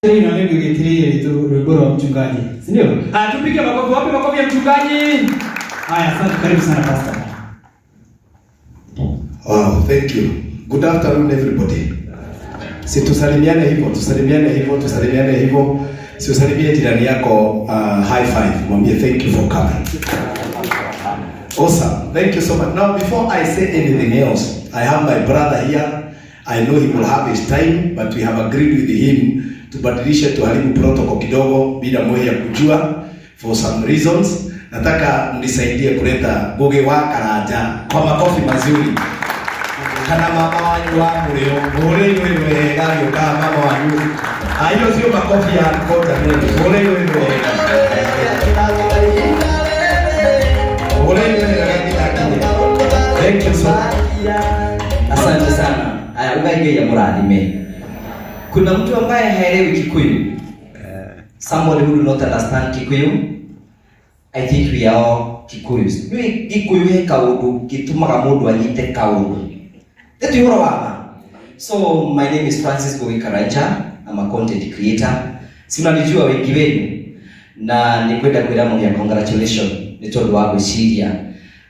Na mimi ningefikiria tu rugoro wa mchungaji. Si ndio? Tupige makofi, wapi makofi ya mchungaji? Haya, asante, karibu sana pastor. Wow, thank you. Good afternoon everybody. Si tusalimiane hivyo. Si usalimie jirani yako high five. Mwambie thank you for coming. Awesome. Thank you so much. Now before I say anything else, I have my brother here. I know he will have his time, but we have agreed with him tubadilishe tuharibu protocol kidogo bila moyo ya kujua for some reasons. Nataka mnisaidie kuleta Ngugi wa Karanja kwa makofi mazuri. Kana mama wanyu wa leo, ole wewe gari kama mama wanyu. Hiyo sio makofi ya kota leo. Ole wewe. Ole wewe gari. Thank you so much. Asante sana. Haya, ugaige ya muradime. Kuna mtu ambaye haelewi Kikuyu? Somebody who do not understand Kikuyu? I think we are all Kikuyus. Nui Kikuyu he kaundu gitumaga mundu anyite kaundu. Tetu yoro wama. So my name is Francis Ngugi Karanja. I'm a content creator. Sinanijua wengi wenu na nikwenda kwira mu ya congratulations ni tondu wa gwiciria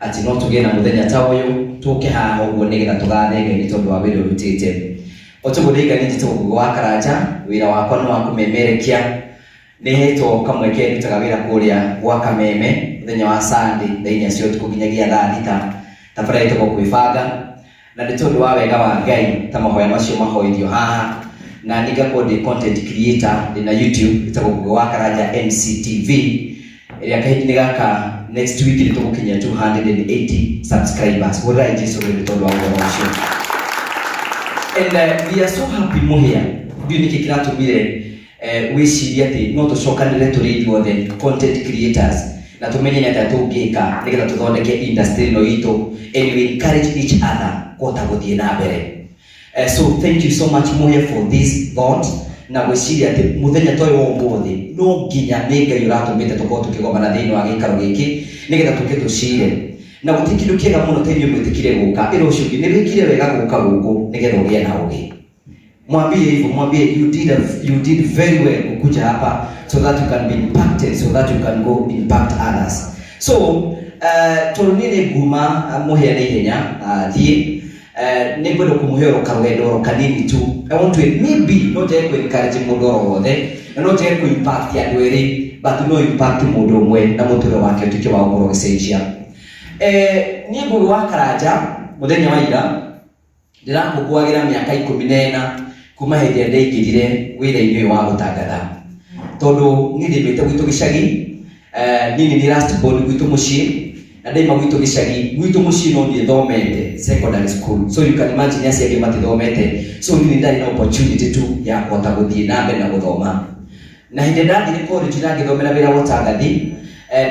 ati no tugena muthenya ta uyu tuke haha uguo nigetha tugathenge ni tondu wa wira urutite. Otuguriga ni njito Ngugi wa Karanja, wira wakwa no wakumemerekia ni heto kamweke ndutaga wira kuria gwa Kameme muthenya wa Sunday thainya cio tukunyagia thaa thita tafadhali tuko kwibanga na ni tondu wa wega wa Ngai ta mahoya macio mahoithio haha na nigakwo ndi content creator na YouTube itago Ngugi wa Karanja NCTV iria kahindi gaka next week ni tugukinya 280 subscribers. Wora Jesu ni tondu wa ucio. And we are so happy muhia. Ndio niki kiratumire wiciria ati no tucokanire turi ithuothe content creators na tumenye ni atatu ngika nigetha tuthondeke industry no itu and we encourage each other kota guthie na mbere. So thank you so much muhia for this thought na gwiciria ati muthenya toyo umuthi no nginya ni Ngai uratumite tukorwo tukigomana thiini wa gikaro giki nigetha tuke tucire na gutikindu kiega muno tenyo mwitikire guka iro shugi ni wikire wega guka guku nigetha ugie na ugi. Mwambie hivyo, mwambie you did very well kukuja hapa so that you can be impacted, so that you can go impact others. So turunire nguma muhia ni hinya thie ni gwendo kumuhero karwendo kanini tu. I want to maybe not just to encourage mundu wothe no just to impact andu eri but no impact mundu umwe na muturo wake tukio wa ngoro gicenjia. Ni Ngugi wa Karanja muthenya wa ira ndirakugwagira miaka 14 kuma hindi ya ndeigirire wira-ini wa gutangatha tondu nithimite gwitu gicagi nini ni last born gwitu mucii na ndaima gwitu gicagi gwitu mucii no ndie thomete secondary school, so you can imagine asi age matithomete, so nini ndari na opportunity tu ya kota guthie na mbere na guthoma na hindi ndathire college na ngithomera wira wa utangathi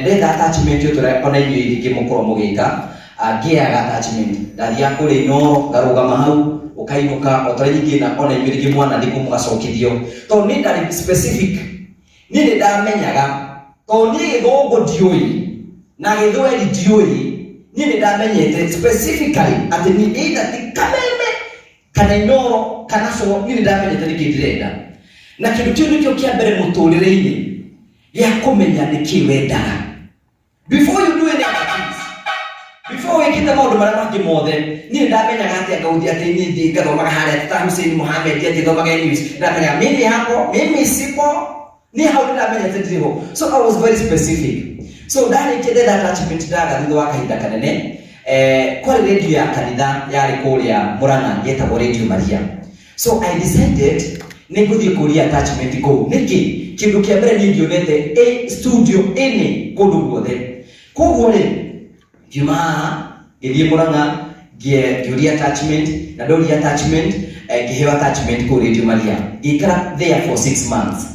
ndetha attachment yo ona inyu ingi mukoro mugika ngiaga attachment ndathia kuri no ngarugama hau ukainuka otaranyingi na ona inyu ingi mwana ndi kumugacokithio to ni ndari specific ni ndamenyaga to ni githungu ndiui na githweri ndiui ni ndamenyete specifically ati ni either ti Kameme kana Inoro kana so ni ndamenyete nikindirenda na kindu kiu nikio kia mbere muturire-ini ya kumenya nikiwendaga before you do anything, before you get maundu maria mangi mothe ni ndamenyaga ati ngauthi ati ni ndi ngathomaga haria ta Hussein Mohamed ati thomaga English ndamenya mimi hapo mimi sipo ni how ndamenya tatizo. So I was very specific. So ndari kende that attachment ndaga thutha wa kahinda kanene kwa radio ya kanitha yari kuria Murang'a yetagwo Radio Maria. So I decided niguthie kuria attachment go niki kindu kia mbere ni ndionete studio ene kundu guothe koguo ri juma githie Murang'a ngiuria attachment na ndori attachment ngiheo attachment ku Radio Maria ngikara there for 6 months.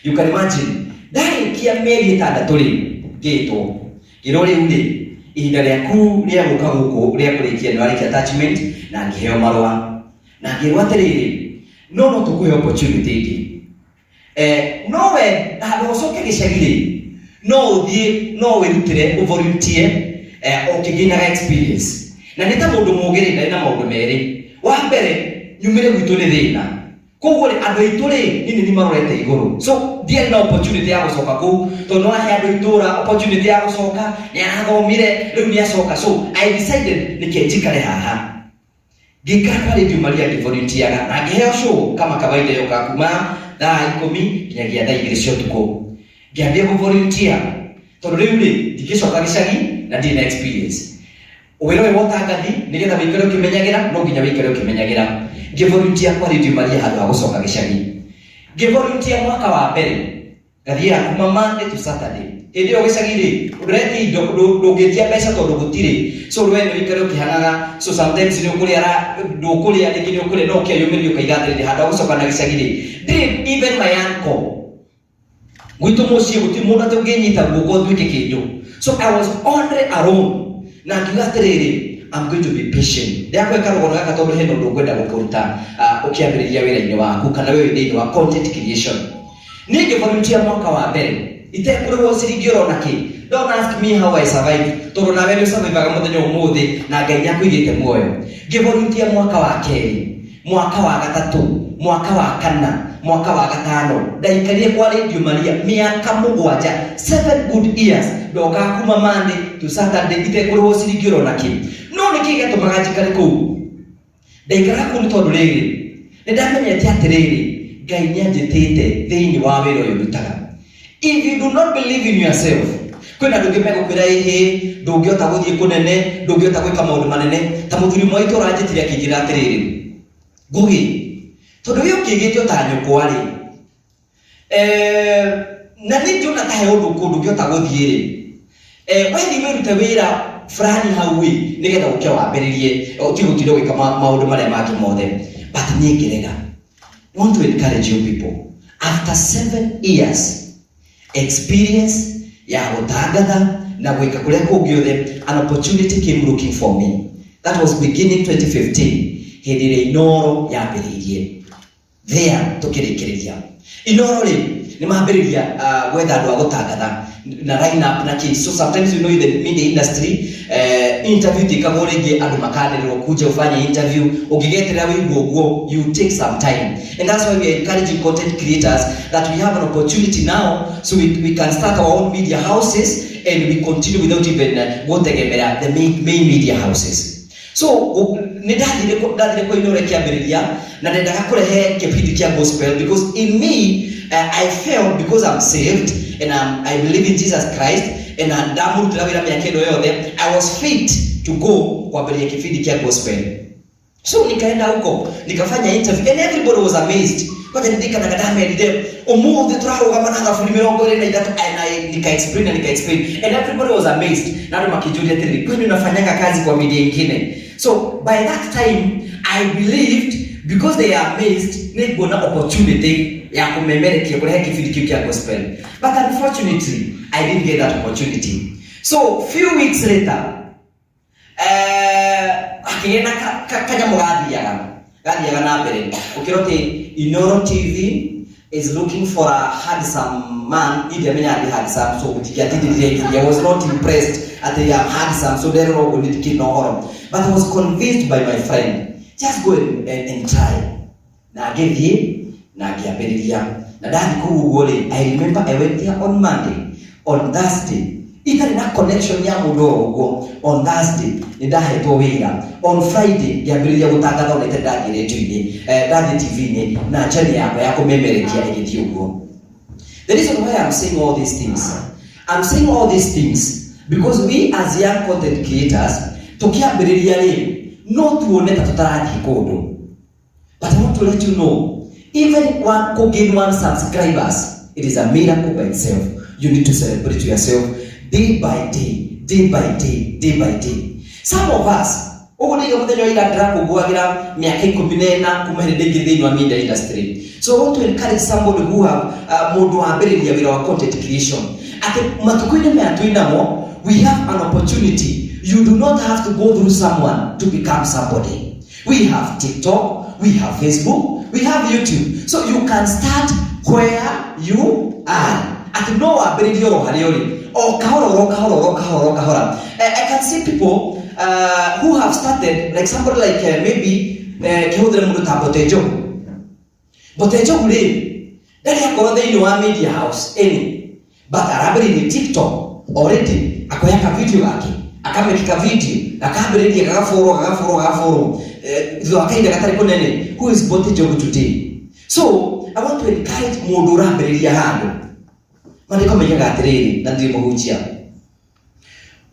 You can imagine ndari kia meri itandatu ri ngitwo irori uri ihinda riaku ria guka guku ria kurikia ndwari attachment na ngiheo marwa na ngirwa atiriri no tukuhe opportunity ingi nowe hagocoke gicagire no uthie no wirutire volunteer ukiginaga experience na nita mundu mugire na maundu meri wa mbere nyumire gwitu ni thina koguo ri andu aitu ri nini ni marorete iguru so dia na opportunity ya gucoka ku to no ahe andu itura opportunity ya gucoka ni arathomire riu ni acoka so I decided nikenjikare haha gikara Radio Maria ngivolunteeraga na ngiheo show kama kawaida yoka kuma thaa 10 nginyagia thaa 2 cia utuku ngiambia kuvolunteer tondu riu ri ndigicoka gicagi na ndi na experience wira we wotangathi nigetha wikare ukimenyagira no nginya wikare ukimenyagira ngivolunteer kwa Radio Maria handu ha gucoka gicagi ngivolunteer mwaka wa mbere gathia kuma Monday to Saturday ndio gicagi ri ureti ndungitia mbeca tondu gutire so we no wikare ukihanaga so sometimes ni ukuria ndukuria ni ukuria no kiyumiri ukaigathire handu ha gucoka na gicagi ri even my uncle gwitu mucie guti mundu atunginyita guko twike kindu so I was only alone na ngigatiriri I'm going to be patient. Ndakwe karugoro gaka tondu heno ndungwenda gukuruta ukiambiriria wira-ini waku kana wewe thini wa content creation. Ninge volunteer mwaka wa mbere. Itekuriwo ciringi urona ki. Don't ask me how I survive. Tondu nawe ni survivaga muthenya umuthi na Ngai nyakuigite muoyo. Ngivolunteer mwaka wa keri, mwaka wa gatatu, mwaka wa kana, mwaka wa gatano. Ndaikarie kwa Radio Maria miaka 7 good years. Ndoka kuma Monday to Saturday itekuriwo ciringi urona ki. No nikigetumaga njikare kuu ndaikara kuu ni tondu riri nindamenyete atiriri Ngai nianjitite thiini wa wira uyu ndutaga. If you do not believe in yourself kwina ndungi megukwira ihi ndungiota guthie kunene ndungiota gwika maundu manene ta muthuri mwaitu uranjitire akinjira atiriri ngugi tondu we ukigite ta nyukwa ri na ni ndiona ta he undu kundu ngiota guthie ri wethi wirute wira fulani hauwi nigetha uke wambiririe utigutire gwika maundu maria mangĩ mothe but niĩ ngĩrega. Want to encourage you people after 7 years experience ya gutangatha na gwika kuria kungi othe an opportunity came looking for me. That was beginning 2015 hindi ria Inoro yambiririe there tukirikiria Inoro ri ni mambiriria gwetha andu a gutangatha na line up na kids. So sometimes you know in the media industry interview tikagwo ringi andu makanererwo kuja ufanye interview ugigeterera wiguo you take some time, and that's why we are encouraging content creators that we have an opportunity now so we can start our own media houses and we continue without even gutegemera the main media houses. So ndathire kwa Inoro kiambiriria na ndendaga kurehe kipindi kia gospel because in me I felt because I'm saved and I believe in Jesus Christ and ndamurutira wira miaka ino yothe I was fit to go kwambiria kipindi kia gospel. So nikaenda huko nikafanya interview and everybody was amazed. Kwa ndika na kadame ndide umuthi turarugama na ngafuni 23 and nika explain and everybody was amazed. Na ndo makijulia tiri kwani unafanyanga kazi kwa media nyingine. So by that time I believed because they are amazed need bona opportunity ya kumemerekia kurehe kipindi kia gospel, but unfortunately I didn't get that opportunity. So few weeks later akigena kanya mugathiaga na mbere ukirote Inoro TV is looking for a handsome man. Idemenya ndi handsome so utikiatidire I was not impressed at the handsome so there no need kino horo, but I was convinced by my friend just go and try na agethi na akiambiriria na ndani kuguo ri I remember I went there on Monday, on Thursday itari na connection ya mundu uguo on Thursday ndahetwo wira, on Friday ngiambiriria gutangatha onete ndathi radio-ini ndathi TV-ini na channel yakwa ya kumemerekia igithi uguo. The reason why I'm saying all these things because we as young content creators tukiambiriria ri no tuone ta tutarathi kundu, but I want to let you know even one could gain 1 subscribers, it is a miracle by itself. You need to celebrate yourself day by day. Some of us ogoniga muthenya ira ndirakuguagira miaka 14 kuma hindi ngithini wa media industry. So I want to encourage somebody who have mundu wambiriria wira wa content creation ati matukuini me atuinamo we have an opportunity. You do not have to go through someone to become somebody. We have TikTok, we have Facebook, we have YouTube. So you can start where you are. At no ability or hariori. Or kahora. I can see people who have started, like somebody like maybe Kehudre Murutapotejo. botejo gure ndari akorwo thĩinĩ wa media house any but arambĩrĩirie TikTok already akoya ka video gake akamekika video akambĩrĩria gagafollow thutha kaida gatari kunene. Who is botejo today? So I want to encourage mundu urambĩrĩria handu mandĩko menyaga atĩrĩrĩ na ndĩ mũhunjia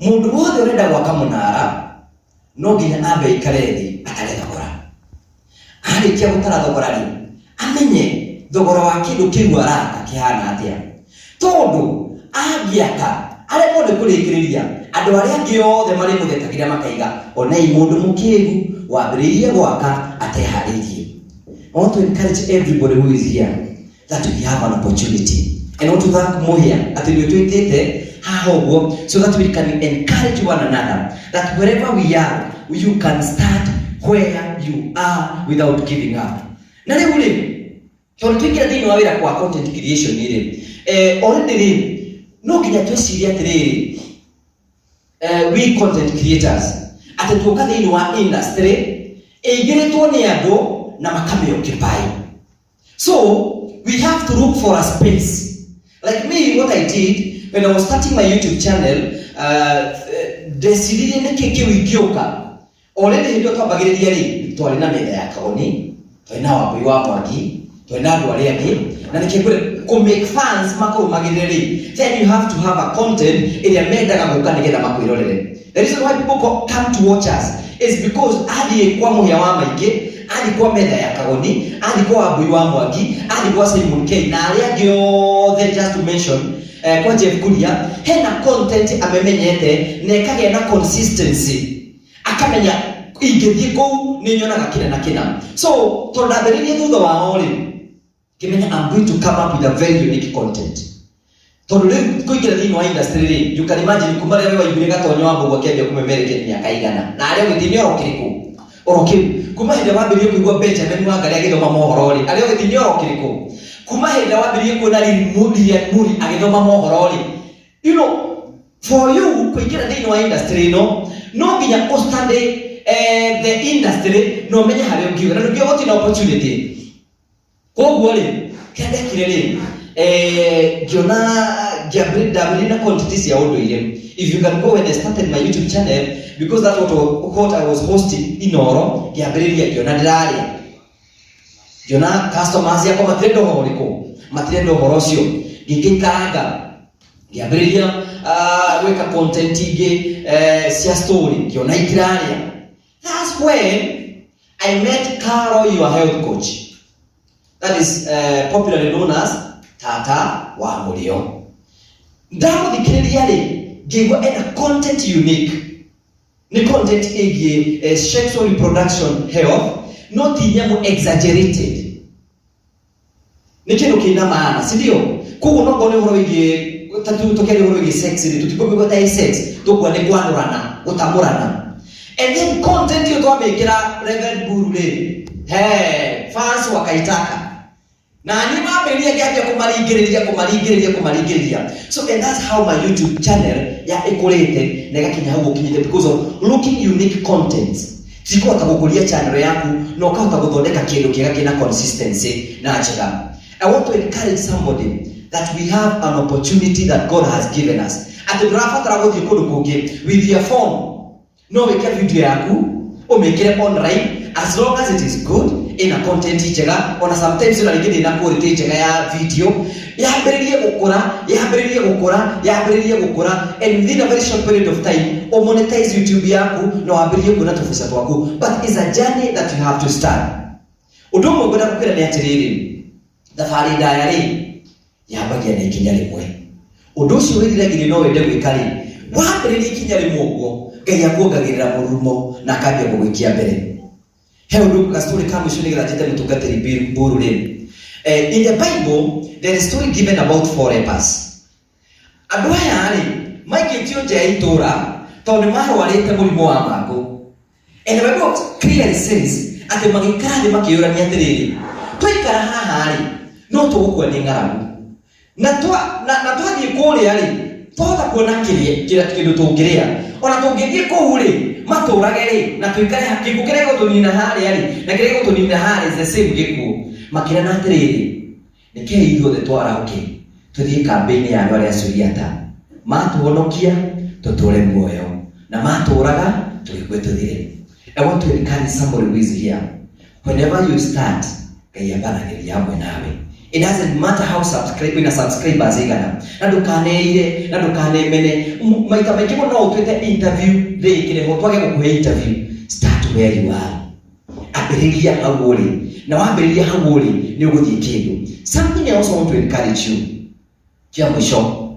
mundu wothe urenda gwaka mũnara no nginya ambe ikare thĩ atare thogora. Arĩkia gũtara thogora rĩ amenye thogora wa kĩndũ kĩu araka kĩhana atĩa, tondũ angĩaka arĩa mothe kũrĩkĩrĩria andũ arĩa angĩ othe marĩ mũthetagira makaiga onai mũndũ mũkĩgu wambĩrĩirie gwaka ateharĩirie. I want to encourage everybody who is here that we have an opportunity. And I want to thank Mohia atĩ nĩ twĩtĩte haha ũguo so that we can encourage one another that wherever we are you can start where you are without giving up. Na rĩu rĩ tondũ twĩkĩra thĩinĩ wa wĩra kwa content creation rĩ already rĩ no nginya twĩcirie atĩrĩrĩ we content creators atĩ tuoka thĩinĩ wa industry ĩigĩrĩtwo nĩ andũ na makamĩoccupy. So we have to look for a space. Like me, what I did when I was starting my YouTube channel, ndecirie nĩkĩ kĩu ingĩũka already hĩndĩ twambagĩrĩria rĩ twarĩ na metha ya kaoni, twarĩ na Wambui wa Mwangi, twarĩ na andũ arĩa angĩ na nĩkĩ kũ make fans makurumagĩrĩre rĩ then you have to have a content ĩrĩa mendaga gũka nĩgetha makwĩrorere. The reason why people come to watch us is because athiĩ kwa Mũhia wa Maingĩ, athiĩ kwa metha ya Kagoni, athiĩ kwa Wambui wa Mwangi, athiĩ kwa Simon K na arĩa angĩ othe just to mention kwa Jeff Kuria, hena content amemenyete na ĩkagĩa na consistency, akamenya ingĩthiĩ kũu nĩ nyonaga kĩna na kĩna. So tondũ ndambĩrĩirie thutha wao rĩ kimenya I'm going to come up with a very unique content. Tondũ rĩu kũingĩra thĩinĩ wa industry rĩ you can imagine kuma rĩrĩa waiguire Gatonyo wa Mbũgua akĩambia kũmemerekia mĩaka igana na arĩa ũgĩthiĩ orokĩrĩkũ kuma hĩndĩ wambĩrĩirie kũigua Benjamin Wangari agĩthoma mohoro rĩ arĩa ũgĩthiĩ orokĩrĩkũ kuma hĩndĩ wambĩrĩirie kuona Lilian Muri agĩthoma mohoro rĩ you know for you kũingĩra thĩinĩ wa industry no nginya ũstudy the industry no menye harĩa ũngiuga na nĩkĩo gũtirĩ na opportunity. Koguo rĩ kĩandĩkire rĩ ngĩambĩrĩria na content cia ũndũire. If you can go when I started my YouTube channel because that's what I was hosting Inoro, ngĩambĩrĩria ngĩona ndĩrarĩa ngĩona customers yakwa matirenda ũhoro ũrĩkũ, matirenda ũhoro ũcio, ngĩkaranga ngĩambĩrĩria gwĩka content ingĩ cia story ngĩona itirarĩa. That's when I met Carol, your health coach. That is popularly known as Tata wa Mũrĩo. Ndamũthikĩrĩria rĩ ngĩigua ena content unique. Nĩ content ĩgiĩ sexual reproduction health, no ti nyamũ exaggerated. Nĩ kĩndũ kĩna maana, si ndio? Koguo no ngone ũhoro wĩgiĩ tũkĩaria ũhoro wĩgiĩ sex rĩ tũtikũmĩgua ta sex tũkua nĩ kwanũrana gũtamũrana. And then content ĩyo twamĩkĩra Reverend Buru rĩ fans wakaitaka na ni mambĩrĩria ngĩambia kũmaringĩrĩria. So and that's how my YouTube channel ya ĩkũrĩte na ĩgakinya hau gũkinyĩte because of looking unique content. Tikũhota gũkũria channel yaku na ũkahota gũthondeka kĩndũ kĩega kĩna consistency na njega. I want to encourage somebody that we have an opportunity that God has given us. Atĩ ndũrabatara gũthiĩ kũndũ kũngĩ with your phone. No wĩke video yaku ũmĩkĩre online as long as it is good in a content njega ona sometimes na rĩngĩ na quality njega ya video yambĩrĩrie gũkũra and within a very short period of time monetize YouTube yaku na wambĩrĩrie kuona tũbeca twaku. But it's a journey that you have to start. Ũndũ ũmwe ngwenda gũkwĩra nĩ atĩrĩrĩ thabarĩ ndaya rĩ yambagia na ikinya rĩmwe. Ũndũ ũcio wĩriragĩria no wende gwĩka rĩ wambĩrĩrie ikinya rĩmwe ũguo Ngai akuongagĩrĩra mũrumo na akambia gũgũikia mbere. He ũndũ gastori ka mũico nĩgetha njĩte mũtungatĩri Buru rĩ in the Bible there is a story given about 4 lepers. Andũ aya rĩ maikĩtio nja ya itũũra tondũ nĩ marwarĩte mũrimũ wa mangũ. And the Bible clearly says atĩ magĩikara thĩ makĩũrania atĩrĩrĩ twaikara haha rĩ no tũgũkua nĩ ng'aragu na twathiĩ kũrĩa rĩ twahota kuona kĩndũ tũngĩrĩa ona tũngĩthiĩ kũu rĩ matũrage rĩ na tũikare gĩkuũ kĩrĩa gĩgũtũnina harĩa rĩ na kĩrĩa gĩgũtũnina harĩa is the same gĩkuũ. makirana atiriri nike ithuothe twarauke tuthie kambini ya andu aria Suriata matuhonokia tuture muoyo na maturaga tulikwe tuthire. I want to encourage somebody who is here. Whenever you start, kayabanagiria hamwe nawe. It doesn't matter how subscribers igana. Na ndukaneire, na ndukanemene. Maita maingi muno utwite interview thikire ho twage gukuhe interview. Start where you are. Ambiriria hau uri. Na wambiriria hau uri ni uguthie kindu. Something I also want to encourage you. Kia mwisho.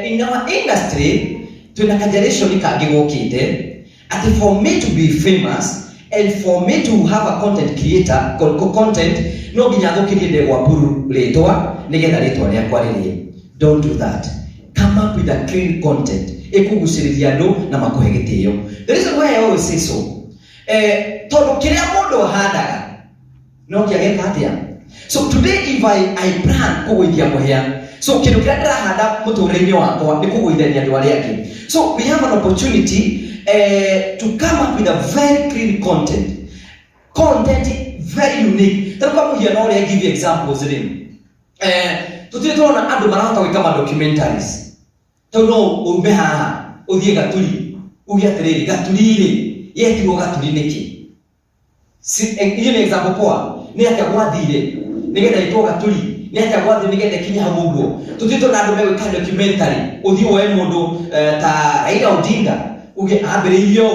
In our industry, tuna generation kangi gukite. And for me to be famous and for me to have a content creator content no ginya thukirie ndegwa buru letwa nigetha letwa ria kwaririe. Don't do that. Come up with a clean content ikuguciriria andu na makuhe gitio. The reason why I always say so tondu kiria mundu handaga no kiageka atia. So today if I plan kugwithia muhia, so kindu kiria ndirahanda muturire-ini wakwa ni kugwithania andu aria angi. So we have an opportunity to come up with a very clean content very unique. Taruka muhia no ria give examples rin tutire tona andu marahota gwika documentaries tono umbe haha uthie gaturi ugia atiriri gaturi ri yetirwo gaturi niki hiyo ni example poa ni atia gwathire nigetha itwo gaturi ni atia gwathire nigetha kinya hau uguo tutire tona andu megwika documentary uthie woe mundu ta Raila Odinga uge ambiririo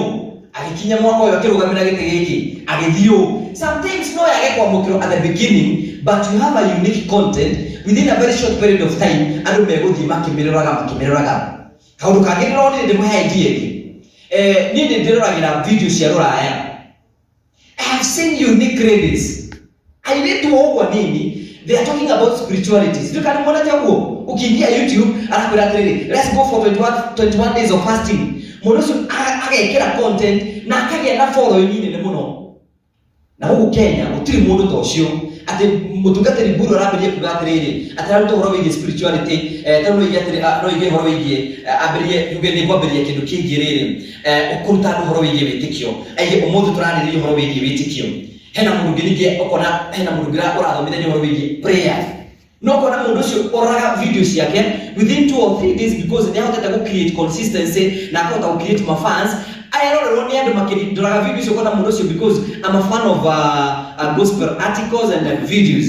agikinya mwaka uyu akirugamira gite giki agithio. Sometimes no yage kwa mukiro at the beginning, but you have a unique content within a very short period of time andu meguthie makimiriraga kaundu kangi ndironi ndi muhe idea iki ni ndiragira video cia ruraya. I have seen unique ladies I need to ogwa nini they are talking about spirituality. You can monitor huo ukiingia YouTube anakwenda atiriri let's go for 21 days of fasting. Murusu agekira content na akagia na following nini muno. Na huko Kenya utiri mundu tocio ati mutungatiri buru arabirie kugatiriri atararuta horo wige spirituality tano igatiri no ige horo wige abirie yuge ni kwabirie kindu kingiriri ukuruta horo wige witikio aige umuthi turaniririe horo wige witikio. Hena mundu nginige okona hena mundu gira urathomithania horo wige prayer. No kona mundu ucio oraga videos yake within 2 or 3 days because they have to create consistency na akota create my fans. I don't know andu makidora videos okona mundu ucio because I'm a fan of gospel articles and videos.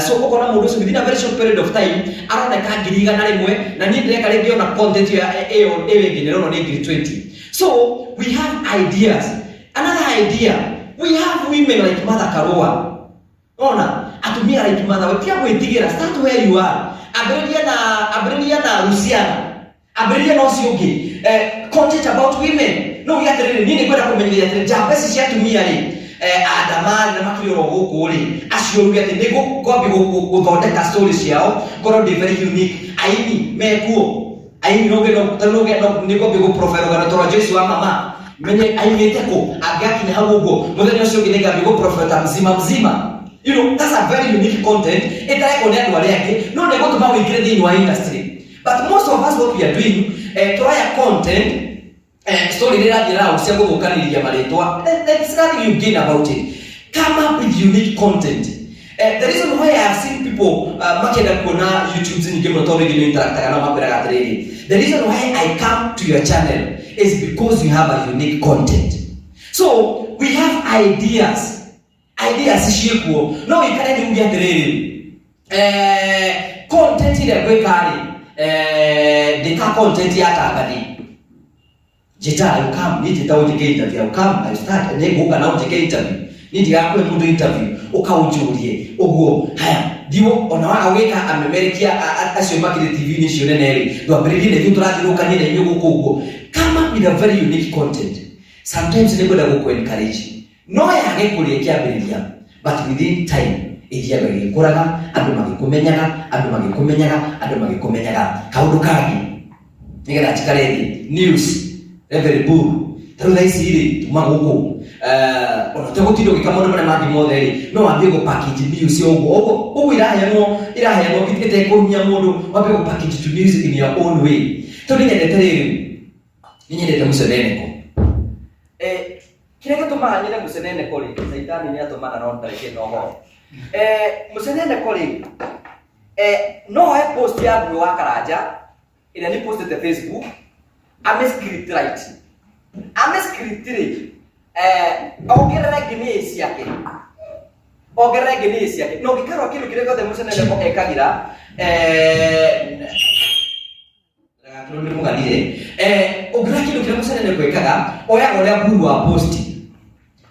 So okona mundu ucio within a very short period of time aroneka ngiriga na rimwe na ni ndireka ringi ona content ya ewe nginerono ni 20. So we have ideas. Another idea, we have women like Mother Karua. Ona atumia like Mother watia gwitigira start where you are. Abrilia na Luciana. Abrilia no siogi. Content about women. No yatiriri nini kwenda kumenyeria yatiriri jabesi cia tumia ri. Adamani na makiro guku ri. Acio ati nego gobi guthondeka stories yao. Goro de very unique. Aini mekuo. Aini no nego bigo profile ga tora Jesu wa mama. Menye aini teko agaki na hagugo. Muthenya ucio nginega bigo profile mzima. You know, that's a very unique content. It's like on andu aria angi no nego tuma wingire thini wa industry. But most of us what we are doing try a content story rira jira usia gukaniria maritwa. That's nothing you gain about it. Come up with unique content. The reason why I have seen people makenda kuona YouTube nyingi muno tondu ngi interact kana mabira gatiriri. The reason why I come to your channel is because you have a unique content. So we have ideas ciekuo no ikare ni ugia atiriri content ile gwekari deka content ya tagadi jita you come ni jita ujike interview you come I start ne guka na ujike interview ni ndiga kwe mundu interview ukaujurie uguo haya dio ona waka amemerikia acio makire TV ni cio neneri ndo abiriri ne turathiruka ni ne guko uguo. Come up with a very unique content. Sometimes ne goda go encourage no yage kurikia biriria but within time ithia bagikuraga andu magikumenyaga kaundu kangi nigetha chikaredi news every book taru thaisi iri tuma guku ona tegutindo gikamono mane mandi mothe ri no wambie go package news ugu iraheanwo bitete kurumia mundu wambie go package to news in your own way to ninyendete museneneko kile kitu maana nyine musenene koli saitani ni atomana no tareke no ho Musenene koli no I post ya bro wakaraja ina ni post the Facebook ame script right ame script ogera gnesi yake no gikaro kile kile kote musenene ko ekagira Tundi mugadire ogera kile musenene ko ekaga oya buru wa post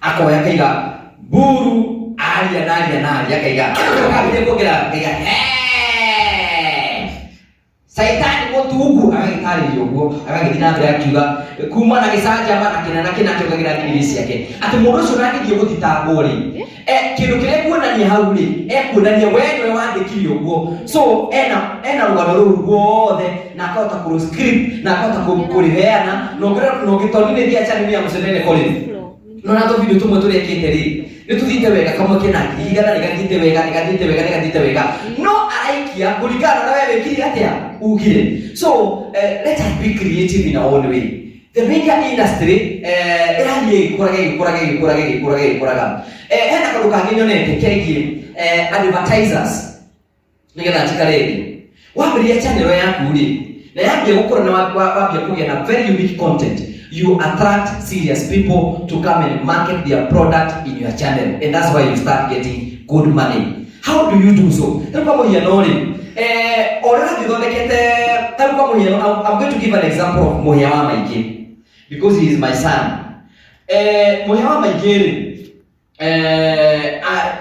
akoya kaiga buru alia kaiga kabile kogera kaiga Saitani mutugu agitari yogo agagithina mbere akiuga kuma na gisaja mana kinana kinachokagira ngirisi yake ati mundu ucio nagithie gutitangwo ri kindu kiria kuonania hau ri kuonania wewe wandikiri uguo so ena rugano ruru ruothe na akahota ku script na akahota kuriheana no gitonithia channel ya Musenene Collins no nato video tumwe turekete ri nituthite wega kamwe kinaki igana nigathite wega no araikia kuringana na wewe kiri atia ugire so let us be creative in our own way the media industry iranie kuraga hena kandu kanginyonete kegi advertisers nigetha tikarege wambiria channel yaku ri na yambia gukora na wambia kugia na very unique content you attract serious people to come and market their product in your channel and that's why you start getting good money. How do you do so? I'm going to give an example of Mohewa Maige because he is my son. Mohewa Maige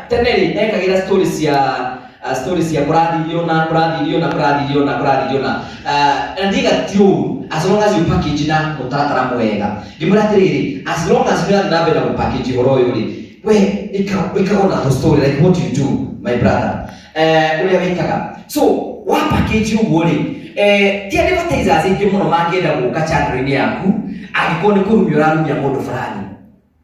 teneri ekagira stories ya kuradiona ndiga tio as long as you package na mutaratara mwega ndimuratiriri as long as you are nabe na package horo yuri we ikaona the story like what you do my brother ule wekaga so wa package uguri ti advertisers ingi muno mangenda guka channel yaku agikone kurumira mundu fulani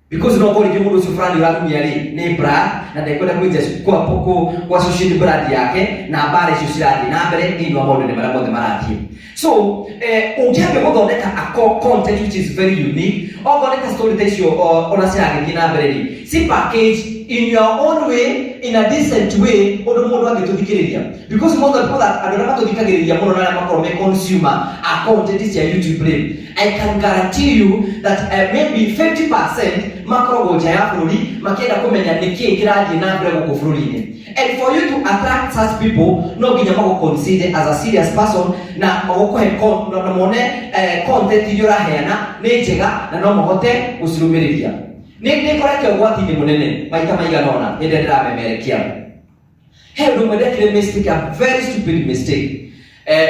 because no body kimundu fulani urarumia ri ni brand na ndakwenda kuija kwa social brand yake na habari society na mbere ndio maundu ni marathie so ungiambe guthondeka content which is very unique ogoneka story tacio ona ciage na mbere ri si package in your own way in a decent way odo mundu agituthikiriria because most of the people that adora tuthikagiriria muno na makorome consumer a content ya YouTube play I can guarantee you that maybe 50% makrogo ja ya bururi makienda kumenya niki kiraji na mbere guku bururi and for you to attract such people no ginya mako consider as a serious person na mako na mone content iyo raheana ni njega na no mohote gucirumiriria ni koreke gwati ni munene maita maiganona ende ndiramemerekia ndo mwendekire mistake a very stupid mistake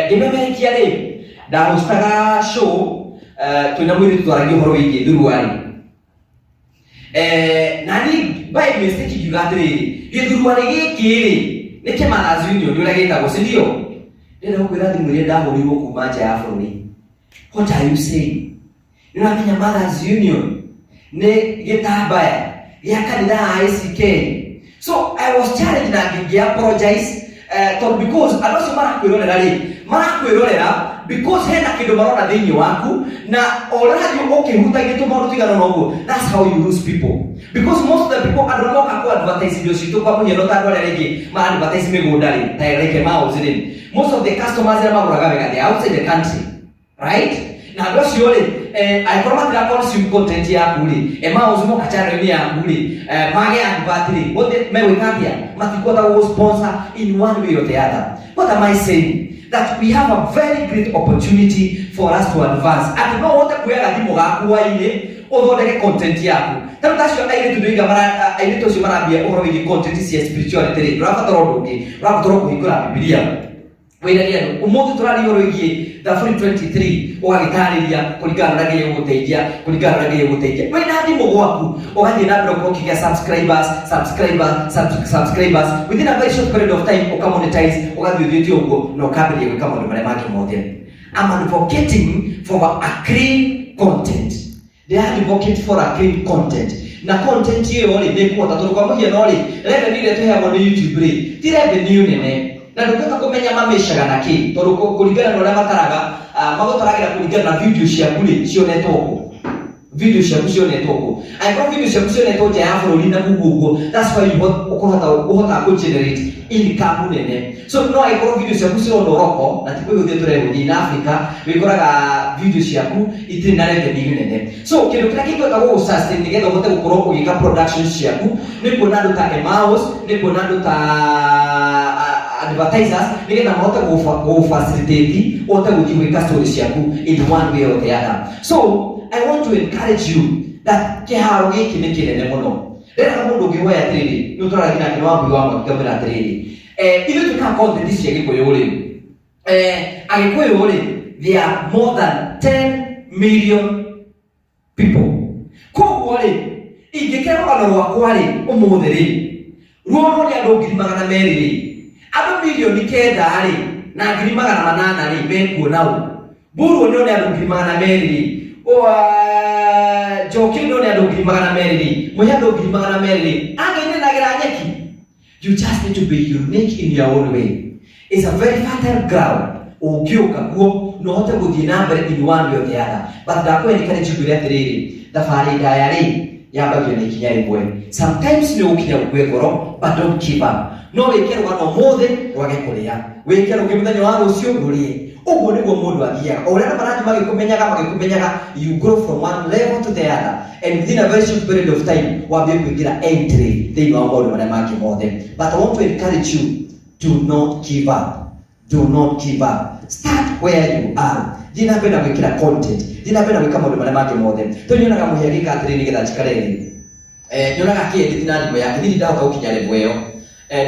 gimemerekia ri ndahostaga show twina mwiri tutwaragio horo wingi thuruari nani by mistake yugatiriri githuruari giki ri ni Kimarazi Union ndio gitagwo si ndio ndenda gukwira thimuri ndahurirwo kuma nja ya bururi what are you saying nina Kimarazi Union ne gitambaya ya kanitha ICK so I was challenged and I apologize because alosi marakwirorera because hena kindu marona thini waku na already ukihuta gitu maundu tigana noguo that's how you lose people because most of the people adomoka ku advertise ndio citu kwa munye nota ndore regi ma advertise migundari taireke mao zini most of the customers are maguraga wega they outside the country right na ndo ciore aikoroma tira consume content yaku ri mao zimo kachano ni yaku ri mage advertise wote mewekatia matikota wo sponsor in one way or the other. What am I saying? That we have a very great opportunity for us to advance. And no wote kuyaga thimo gaku waine uthondeke content yaku. Tano tacio aire tudoiga mara aire tocio marambia uhoro wigi content cia spirituality ri rafatoro ndungi rafatoro kuhingura Biblia. Wiragia umuthi turari uhoro wigi the 323 ugagitariria kuringana na ngai guteithia wena thimo gwaku ugathie na mbere ukigia subscribers within a very short period of time ukamonetize ugathie uguo no kambirie gwika maundu maria mangĩ mothe. I'm advocating for a clean content. They are advocating for a clean content. Na content hiyo ni kuota turu kwa muhiano ri revenue ile tuheagwo ni YouTube ri ti revenue nene na nduka kumenya mameshaga naki tondu kuringana na uria mataraga magotaragira kuringana na video cia kuri cionetwo video ciaku cionetwo ku angĩkorwo video ciaku cionetwo nja ya bũrũri na Google, that's why you ũhota ku generate income nene. So no angĩkorwo video ciaku cironwo roko na tikwe gũthiĩ tũregũthiĩ na Africa wĩkoraga video ciaku itirĩ na revenue nene. So kĩndũ kĩrĩa kĩngĩhota gũgũsustain nĩgetha ũhote gũkorwo ũgĩka production ciaku nĩ kuona andũ ta Emmaus, nĩ kuona andũ ta advertisers nĩgetha mahote gũfacilitate ũhote gũthiĩ gwĩka story ciaku in one way or the other. So I want to encourage you that kĩharo gĩkĩ nĩ kĩnene mũno. Rĩrĩa mũndũ ũngĩhoya atĩrĩrĩ, nĩ ũtũraga nginya kĩno wambui wa mwakĩkamĩra atĩrĩrĩ, ithuĩ twĩkaga content cia Gĩkũyũ rĩ, Agĩkũyũ rĩ, there are more than 10 million people. Koguo rĩ, ingĩkĩra rũgano rwakwa rĩ, ũmũthĩ rĩ, ruonwo nĩ andũ 200,000 rĩ, andũ milioni 9 rĩ, na 800,000 rĩ, mekuona ũũ. Mburu nĩ andũ 200,000 rĩ, Njoki nĩ andũ 200,000 rĩ, Mũhĩa andũ 200,000 rĩ, agĩinagĩra nyeki. You just need to be unique in your own way. It's a very fertile ground. Ũngĩũka kuo no ũhote gũthiĩ na mbere in one way or the other. But ndakwendekane njugire atĩrĩrĩ, thabarĩ ndaya rĩ, yambagio na ikinya rĩmwe. Sometimes nĩ ũgũkinya gũkue ngoro, but don't give up. No wĩke rũgano ũmũthĩ rwage kũrĩa, wĩke rũngĩ mũthenya wa rũciũ rũrĩe. Ũguo nĩguo mũndũ athiaga. O ũrĩa marangi magĩkũmenyaga, you grow from one level to the other, and within a very short period of time wambie kũingĩra entry thĩinĩ wa maũndũ marĩa mangĩ mothe. But I want to encourage you, do not give up. Do not give up. Start where you are. Thiĩ na mbere na gwĩkĩra content, thiĩ na mbere na gwĩka maũndũ marĩa mangĩ mothe. Tondũ nyonaga Mũhĩa agĩka atĩrĩrĩ nĩgetha njikare thĩ, nyonaga akĩedit na thimũ yake, thiĩ ndahota gũkinya level ĩyo.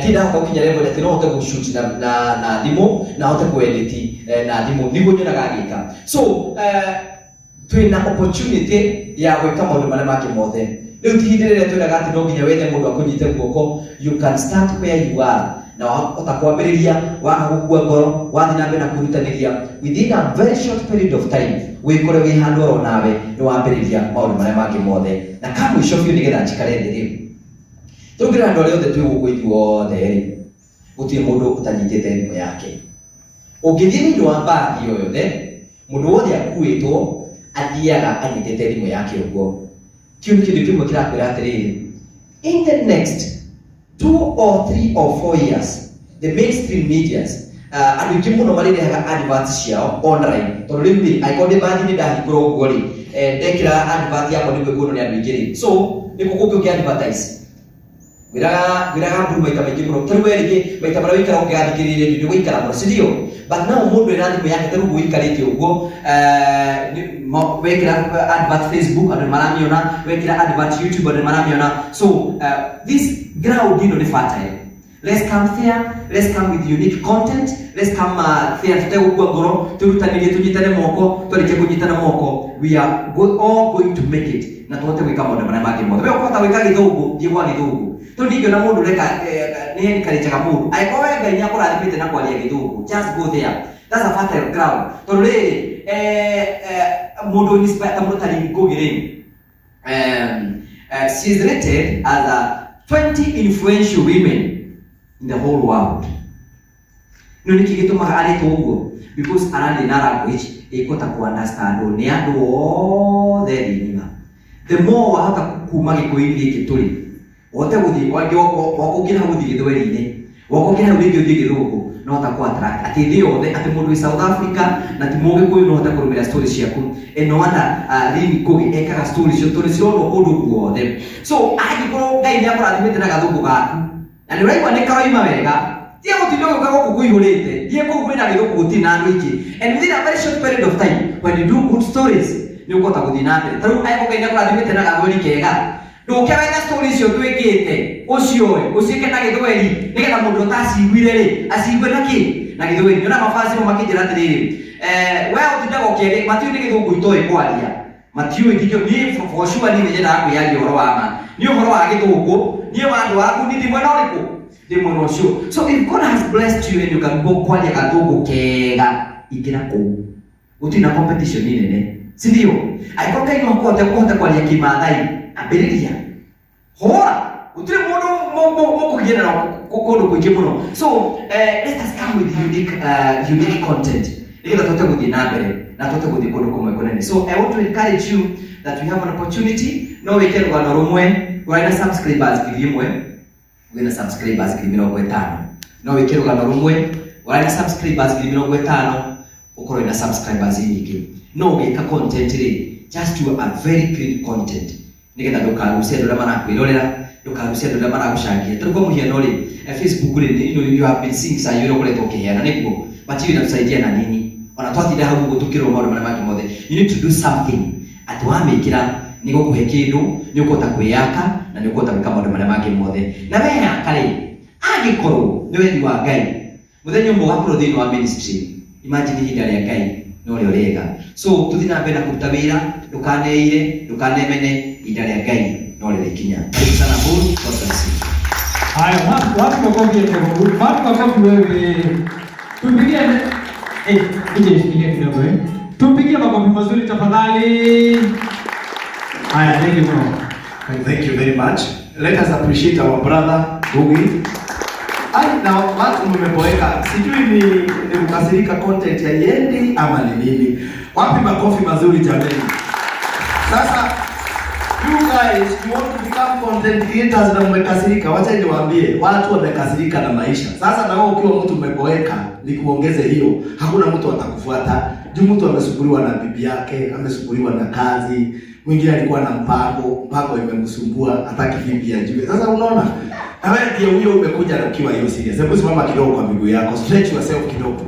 Ndahota gũkinya level atĩ no hote gũshoot na thimũ, na hote kũedit na thimũ, nĩguo nyonaga agĩka. So twĩna opportunity ya gwĩka maũndũ marĩa mangĩ mothe. Rĩu ti hĩndĩ ĩrĩa twĩraga atĩ no nginya wethe mũndũ akũnyite guoko. You can start where you are. Na wahota kwambĩrĩria, waga gũkua ngoro, wathiĩ na mbere na kwĩrutanĩria, within a very short period of time wĩkore wĩ handũ oro nawe nĩ wambĩrĩria maũndũ marĩa mangĩ mothe. Na kamũico biũ nĩgetha njikare thĩ rĩu, tũngĩra andũ arĩa othe twĩ gũkũ ithuothe rĩ, gũtirĩ mũndũ ũtanyitĩte thimũ yake. Ũngĩthiĩ thĩinĩ wa mbathi o yothe, mũndũ wothe akuĩtwo athiaga anyitĩte thimũ yake ũguo. Kĩu nĩ kĩndũ kĩmwe kĩrakwĩra atĩrĩrĩ, in the next 2 or 3 or 4 years, the mainstream medias, andũ aingĩ mũno marĩrehaga adverts ciao online. Tondũ rĩu rĩ, angĩkorwo ndĩ mbathi-inĩ ndahingũra ũguo rĩ, ndekĩra advert yakwa nĩguo ĩkuonwo nĩ andũ aingĩ rĩ, so nĩkuo kũngĩũkĩ advertise. Gwĩraga Mburu maita maingĩ mũno, tarĩu we rĩngĩ maita marĩa wĩikara ũkĩgathikĩrĩria nĩ wĩikara mũno, si ndio? But now mũndũ ena thimũ yake, tarĩu wĩikarĩte ũguo, wekĩra advert Facebook andũ maramĩona, wekĩra advert YouTube andũ maramĩona. So this ground ĩno nĩ fertile. Let's come there, let's come with unique content, let's come there tutegũkua ngoro, tũrutanĩrie tũnyitane moko, twarĩkia kũnyitana moko, we are all going to make it. Na tũhote gwĩka maũndũ marĩa mangĩ mothe. We ũkũhota gwĩka Gĩthũngũ, thiĩ gwa Gĩthũngũ. Tondũ ningĩ mũndũ reka nĩ encourage mũndũ. Angĩkorwo we Ngai nĩ akũrathimĩte na kwaria Gĩthũngũ, just go there. That's a fertile ground. Tondũ rĩrĩ, mũndũ inspire ta mũndũ ta Ngugi rĩ, she is rated as a 20 influential women in the whole world. No nĩ kĩgĩtũmaga arĩtwo ũguo, because ararĩ na language ĩkũhota kũ-understand nĩ andũ othe thĩ ng'ima. The more wahota kuma Gĩkũyũ-inĩ gĩkĩ tũrĩ, wote gũthiĩ wakũngĩra gũthiĩ Gĩthweri-inĩ, wakũngĩra rĩngĩ ũthiĩ Gĩthũngũ, no hota kũ-attract atĩ thĩ yothe, atĩ mũndũ wĩ South Africa na ti Mũgĩkũyũ no hote kũrũmĩrĩra story ciaku. No wonder Lynn Ngugi ekaga story cio tondũ cironwo kũndũ guothe. So angĩkorwo Ngai nĩ akũrathimĩte na gathũngũ gaku, na nĩ ũraigua nĩ karoima wega, thiĩ gũtinda ũgĩũka gũkũ kũihũrĩte, thiĩ kũu kwĩna Gĩthũngũ gũtirĩ na andũ aingĩ. And within a very short period of time, when you do good stories, nĩ ũkũhota gũthiĩ na mbere. Tarĩu angĩkorwo Ngai nĩ akũrathimĩte na gathweri kega, ndũke wethe story icio twĩkĩte, ũcioe, ũciĩke na Gĩthweri, nĩgetha mũndũ ũtaciguire rĩ, acigue na kĩ? Na Gĩthweri. Nyona mabasi mo makĩnjĩra atĩrĩrĩ, we ũtindaga ũkĩaria, matiũĩ nĩ Gĩthũngũ itoĩ kwaria. Matiũĩ niĩ for sure niĩ nĩnyendaga kwĩyaria ũhoro wa ma. Nĩ ũhoro wa Gĩthũngũ, niĩ wa andũ waku nĩ ndĩ mwena ũrĩkũ? Ndĩ mwena ũcio. So if God has blessed you and you can go kwaria gathũngũ kega, ingĩra kũu. Gũtirĩ na competition nene. Si ndio? Angĩkorwo Ngai no akũhota kwaria Kĩmaathai, ambĩrĩria. Hora, gũtirĩ mũndũ mũkũgiana kũndũ kũingĩ mũno. So let us come with unique content. Ila tote guthi na mbere na tote guthi kundu kumwe kunene. So I want to encourage you that we have an opportunity no we can rwano rumwe rwina subscribers kivimwe wina subscribers kivimwe 5 no we can rwano rumwe rwina subscribers kivimwe 5 ukoro ina subscribers nyingi no we ka content ri just do a very clean content nigenda ndukarusia ndura mana kwirorera ndukarusia ndura mana gushangia turiko muhiano ri Facebook ri you have been seeing sa yoro kule tokeana niguo bati ina tusaidia na nini ona twatida hau gutukiro maundu mana maki mothe you need to do something atwamikira nigo kuhe kindu ni ukota kwiyaka na ni ukota gwika maundu maria mangi mothe na weya kare agikorwo ni wendi wa Ngai muthenya umwe wakorwo thiini wa ministry imagine hinda ria Ngai no rio riega so tuthina mbere na kuruta wira ndukaneire ndukanemene hinda ria Ngai no rio rikinya sana buru kosa haya watu makofi wewe tupigie nije kidogo tupigie makofi mazuri tafadhali. Haya, thank you bro. Thank you very much. Let us appreciate our brother Bugi. Now watu mmeboeka. Sijui ni mkasirika content ya yendi ama ni nini. Wapi makofi mazuri jamani. Sasa you guys, you want to become content creators na mmekasirika. Wacha niwaambie, watu wamekasirika na maisha. Sasa na wewe ukiwa mtu mmeboeka, ni kuongeze hiyo. Hakuna mtu atakufuata. Juu mtu amesumbuliwa na bibi yake, amesumbuliwa na kazi. Mwingine alikuwa na mpango imemsumbua, hataki bibi ajue. Sasa unaona? Na wewe ndiye huyo umekuja ukiwa hiyo serious. Hebu simama kidogo kwa miguu yako. Stretch yourself kidogo.